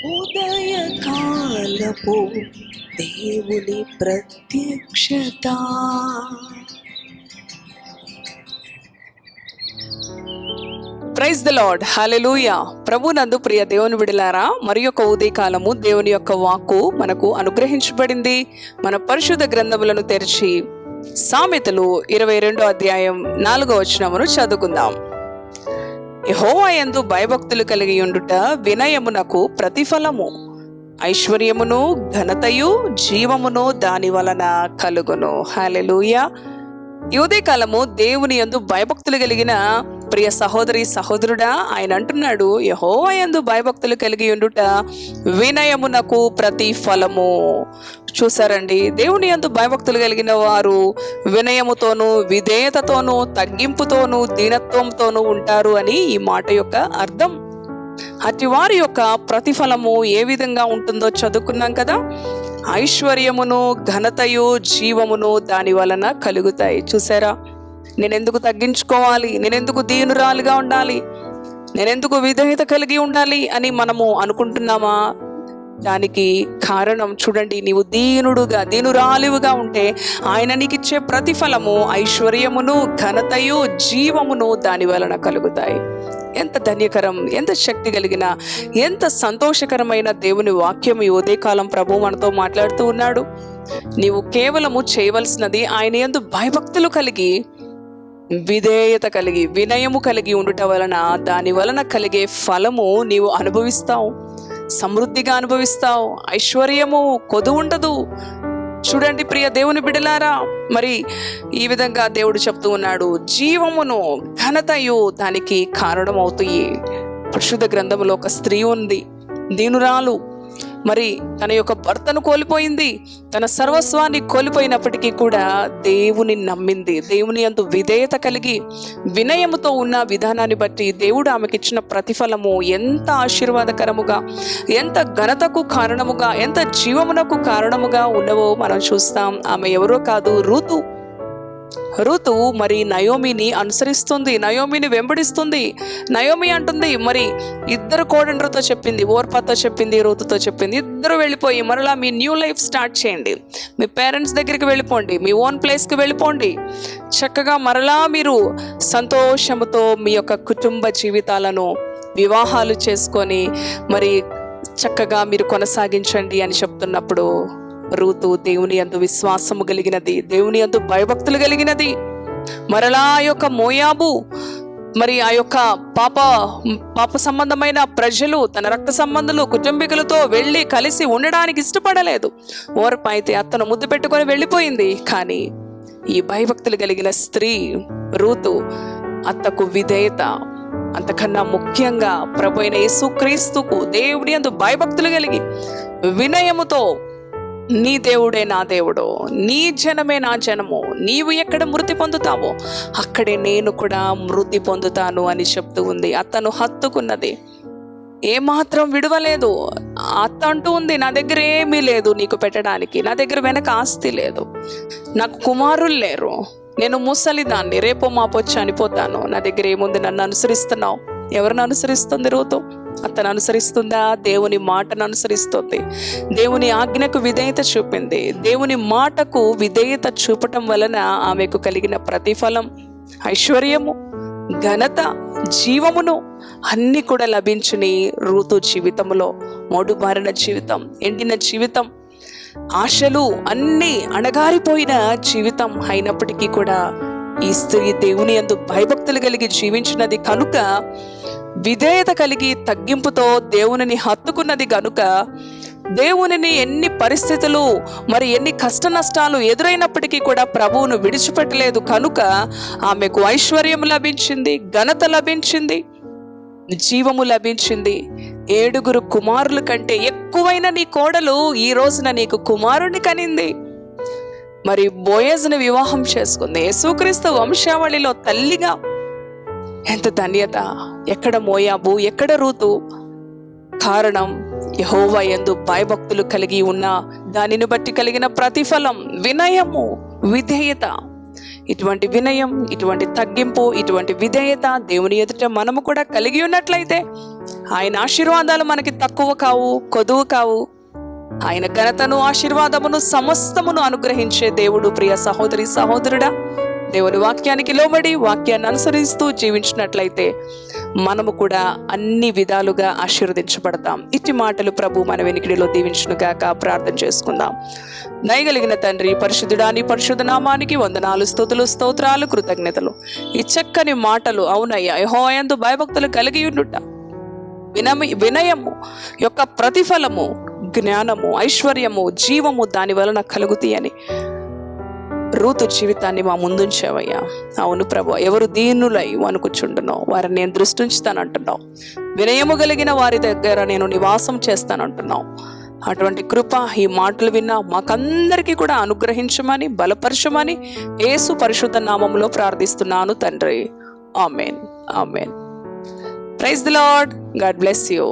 ఉదయకాలపు దేవుని ప్రత్యక్షత. ప్రైజ్ ద లార్డ్, హల్లెలూయా. ప్రభునందు ప్రియ దేవుని విడలారా, మరి యొక్క ఉదయకాలము దేవుని యొక్క వాక్కు మనకు అనుగ్రహించబడింది. మన పరిశుద్ధ గ్రంథములను తెరిచి సామెతలు 22వ అధ్యాయం 4వ వచనమును చదువుకుందాం. యెహోవా యందు భయభక్తులు కలిగి ఉండుట వినయమునకు ప్రతిఫలము, ఐశ్వర్యమును ఘనతయు జీవమును దాని వలన కలుగును. హల్లెలూయా. ఈ ఉదయకాలము దేవుని యందు భయభక్తులు కలిగిన ప్రియ సహోదరి సహోదరుడా, ఆయన అంటున్నాడు, యెహోవా యందు భయభక్తులు కలిగి ఉండుట వినయమునకు ప్రతిఫలము. చూసారండి, దేవుని యందు భయభక్తులు కలిగిన వారు వినయముతోనూ విధేయతతోనూ తగ్గింపుతోనూ దీనత్వంతోనూ ఉంటారు అని ఈ మాట యొక్క అర్థం. అట్టి వారి యొక్క ప్రతిఫలము ఏ విధంగా ఉంటుందో చదువుకున్నాం కదా. ఐశ్వర్యమును ఘనతయు జీవమును దాని వలన కలుగుతాయి. చూసారా, నేనెందుకు తగ్గించుకోవాలి, నేనెందుకు దీనురాలుగా ఉండాలి, నేనెందుకు విధేయత కలిగి ఉండాలి అని మనము అనుకుంటున్నామా? దానికి కారణం చూడండి, నీవు దీనురాలివిగా ఉంటే ఆయన నీకు ఇచ్చే ప్రతిఫలము ఐశ్వర్యమును ఘనతయు జీవమును దాని వలన కలుగుతాయి. ఎంత ధన్యకరం, ఎంత శక్తి కలిగిన, ఎంత సంతోషకరమైన దేవుని వాక్యం ఈ ఉదయకాలం ప్రభు మనతో మాట్లాడుతూ ఉన్నాడు. నీవు కేవలము చేయవలసినది ఆయన యందు భయభక్తులు కలిగి విధేయత కలిగి వినయము కలిగి ఉండుట వలన దాని వలన కలిగే ఫలము నీవు అనుభవిస్తావు, సమృద్ధిగా అనుభవిస్తావు. ఐశ్వర్యము కొదువు ఉండదు. చూడండి ప్రియ దేవుని బిడ్డలారా, మరి ఈ విధంగా దేవుడు చెప్తూ ఉన్నాడు, జీవమును ఘనతయు దానికి కారణమవుతాయి. పరిశుద్ధ గ్రంథములో ఒక స్త్రీ ఉంది, దీనురాలు. మరి తన యొక్క భర్తను కోల్పోయింది, తన సర్వస్వాన్ని కోల్పోయినప్పటికీ కూడా దేవుని నమ్మింది. దేవుని యందు విధేయత కలిగి వినయముతో ఉన్న విధానాన్ని బట్టి దేవుడు ఆమెకి ఇచ్చిన ప్రతిఫలము ఎంత ఆశీర్వాదకరముగా, ఎంత ఘనతకు కారణముగా, ఎంత జీవమునకు కారణముగా ఉన్నవో మనం చూస్తాం. ఆమె ఎవరో కాదు, రూతు మరి నయోమిని అనుసరిస్తుంది, నయోమిని వెంబడిస్తుంది. నయోమి అంటుంది, మరి ఇద్దరు కోడండ్రుతో చెప్పింది, ఓర్పాతో చెప్పింది, రూతుతో చెప్పింది, ఇద్దరు వెళ్ళిపోయి మరలా మీ న్యూ లైఫ్ స్టార్ట్ చేయండి, మీ పేరెంట్స్ దగ్గరికి వెళ్ళిపోండి, మీ ఓన్ ప్లేస్కి వెళ్ళిపోండి, చక్కగా మరలా మీరు సంతోషముతో మీ యొక్క కుటుంబ జీవితాలను వివాహాలు చేసుకొని మరి చక్కగా మీరు కొనసాగించండి అని చెప్తున్నప్పుడు రూతు దేవుని యందు విశ్వాసము కలిగినది, దేవుని యందు భయభక్తులు కలిగినది. మరలా ఆ యొక్క మోయాబు, మరి ఆ యొక్క పాప సంబంధమైన ప్రజలు, తన రక్త సంబంధులు, కుటుంబీకులతో వెళ్ళి కలిసి ఉండడానికి ఇష్టపడలేదు. ఓర్పు అయితే అతను ముద్దు పెట్టుకొని వెళ్ళిపోయింది. కానీ ఈ భయభక్తులు కలిగిన స్త్రీ రూతు, అత్తకు విధేయత, అంతకన్నా ముఖ్యంగా ప్రభు అయిన యేసుక్రీస్తుకు దేవుని యందు భయభక్తులు కలిగి వినయముతో, నీ దేవుడే నా దేవుడు, నీ జనమే నా జనము, నీవు ఎక్కడ మృతి పొందుతావో అక్కడే నేను కూడా మృతి పొందుతాను అని చెప్తూ ఉంది. అతను హత్తుకున్నది, ఏమాత్రం విడవలేదు. అత్త అంటూ ఉంది, నా దగ్గర ఏమీ లేదు నీకు పెట్టడానికి, నా దగ్గర వెనక ఆస్తి లేదు, నాకు కుమారులు లేరు, నేను ముసలిదాన్ని, రేపో మాపో చనిపోతాను, నా దగ్గర ఏముంది, నన్ను అనుసరిస్తున్నావు. ఎవరిని అనుసరిస్తుంది రూతు? అతను అనుసరిస్తుందా? దేవుని మాటను అనుసరిస్తుంది. దేవుని ఆజ్ఞకు విధేయత చూపింది. దేవుని మాటకు విధేయత చూపటం వలన ఆమెకు కలిగిన ప్రతిఫలం ఐశ్వర్యము, ఘనత, జీవమును అన్ని కూడా లభించుని రూతు జీవితంలో. మోడుబారిన జీవితం, ఎండిన జీవితం, ఆశలు అన్నీ అణగారిపోయిన జీవితం అయినప్పటికీ కూడా ఈ స్త్రీ దేవుని యందు భయభక్తులు కలిగి జీవించినది కనుక, విధేయత కలిగి తగ్గింపుతో దేవునిని హత్తుకున్నది కనుక, దేవునిని ఎన్ని పరిస్థితులు మరి ఎన్ని కష్ట నష్టాలు ఎదురైనప్పటికీ కూడా ప్రభువును విడిచిపెట్టలేదు కనుక ఆమెకు ఐశ్వర్యం లభించింది, ఘనత లభించింది, జీవము లభించింది. 7 కుమారుల కంటే ఎక్కువైన నీ కోడలు ఈ రోజున నీకు కుమారుని కనింది. మరి బోయజ్ని వివాహం చేసుకుంది, యేసుక్రీస్తు వంశావళిలో తల్లిగా. ఎంత ధన్యత! ఎక్కడ మోయాబు, ఎక్కడ రూతు? కారణం యెహోవా యందు భయభక్తులు కలిగి ఉన్న దానిని బట్టి కలిగిన ప్రతిఫలం వినయము, విధేయత. ఇటువంటి వినయం, ఇటువంటి తగ్గింపు, ఇటువంటి విధేయత దేవుని ఎదుట మనము కూడా కలిగి ఉన్నట్లయితే ఆయన ఆశీర్వాదాలు మనకి తక్కువ కావు, కొదువు కావు. ఆయన ఘనతను, ఆశీర్వాదమును, సమస్తమును అనుగ్రహించే దేవుడు. ప్రియ సహోదరి సహోదరుడా, దేవుని వాక్యానికి లోబడి వాక్యాన్ని అనుసరిస్తూ జీవించినట్లయితే మనము కూడా అన్ని విధాలుగా ఆశీర్వదించబడతాం. ఇట్టి మాటలు ప్రభు మన వెనికిడిలో దీవించును గాక. ప్రార్థన చేసుకుందాం. దయగలిగిన తండ్రి, పరిశుద్ధుడా, నీ పరిశుద్ధ నామానికి వందనాలు, స్తుతులు, స్తోత్రాలు, కృతజ్ఞతలు. ఈ చక్కని మాటలు అవునయ్యా, యెహోవా యందు భయభక్తులు కలిగి ఉండుట, వినయము యొక్క ప్రతిఫలము జ్ఞానము, ఐశ్వర్యము, జీవము దాని వలన కలుగుతాయని రూతు జీవితాన్ని మా ముందుంచావయ్యా. అవును ప్రభు, ఎవరు దీనులై వణుకుచుండునో వారిని నేను దృష్టి ఉంచుతానంటున్నావు. వినయము కలిగిన వారి దగ్గర నేను నివాసం చేస్తానంటున్నావు. అటువంటి కృప ఈ మాటలు విన్నా మాకందరికీ కూడా అనుగ్రహించమని, బలపరచమని యేసు పరిశుద్ధ నామములో ప్రార్థిస్తున్నాను తండ్రి. Amen, amen. Praise the lord. God bless you.